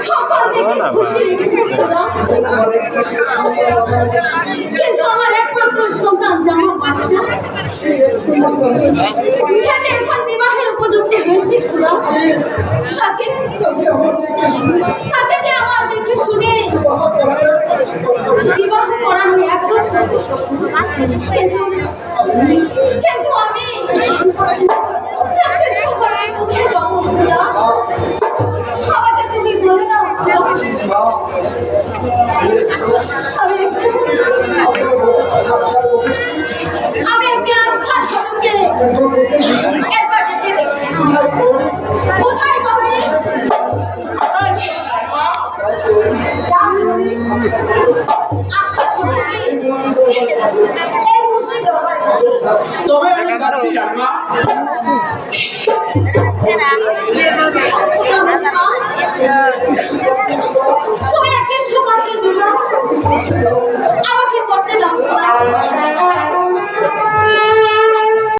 সকাল থেকে খুশি রেখেছে খোদা, কিন্তু আমার একমাত্র সন্তান জামা বাসা সেটা এখন বিবাহের উপযুক্ত হয়েছে খোদা। তাকে তাকে যে আমার দেখে শুনে বিবাহ করানো এখন, কিন্তু আমি কোথায় যাবো খোদা? আমাকে তুমি বলে দাও আমি একটি আচ্ছা স্বরূপকে একবার ডেকে দেখি কোথায় পাবে। তবে আমি যাচ্ছি রান্না। তুমি একটি সকালকে দুটো